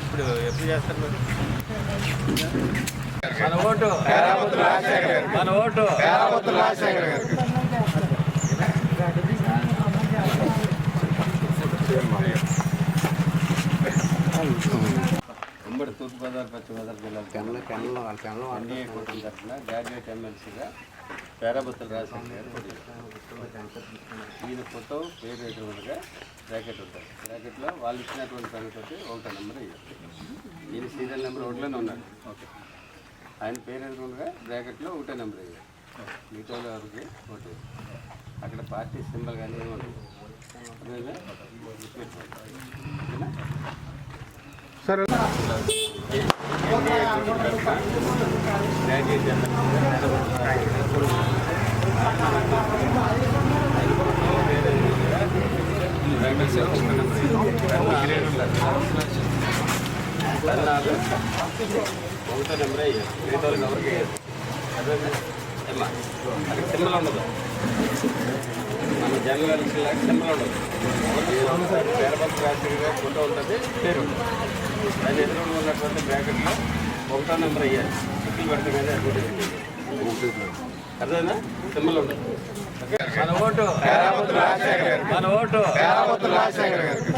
ఇప్పుడు ఎప్పుడు చేస్తారు మరి? మన ఓటు మన ఓటు ఉమ్మడి తూర్పుగోదావరి పశ్చిమ గోదావరి జిల్లాలో ఎన్డీఏ కూటమి తరఫున గ్రాడ్యుయేట్ ఎమ్మెల్సీగా పేరాబత్తుల రాజశేఖర్ గారు పోటీ చేస్తారు. ఈయన ఫోటో పేరు ఎదురుగా బ్రాకెట్ ఉంటుంది. బ్రాకెట్లో వాళ్ళు ఇచ్చినటువంటి పనితోటి ఒకటో నెంబర్ ఇవ్వాలి. ఈయన సీరియల్ నెంబర్ ఒకటిలోనే ఉన్నాడు. ఓకే, ఆయన పేరు ఎదురుగా బ్రాకెట్లో ఒకటో నెంబర్ ఇవ్వాలి. మిగతా వరకు ఓటు అక్కడ పార్టీ సింబల్ కానీ ఏముండదు. సరే ఒకటో నెంబర్ అయ్యారు. మిగతా వాళ్ళకి ఎవరికి అమ్మా అక్కడ సింబల్ ఉండదు. మన జనరల్ ఎలక్షన్ లాగా సింబల్ ఉండదు. పేరబత్తుల రాజశేఖర్ గారి ఫోటో ఉంటుంది, పేరు ఉంటుంది. దాని ఎదురుగా ఉన్నటువంటి బ్రాకెట్లో ఒకటో నెంబర్ అయ్యారు. చిక్కులు పెడితే కానీ అర్థమైనా సింబల్ ఉండదు. మన ఓటు మన ఓటు రాజశేఖర్ గారికి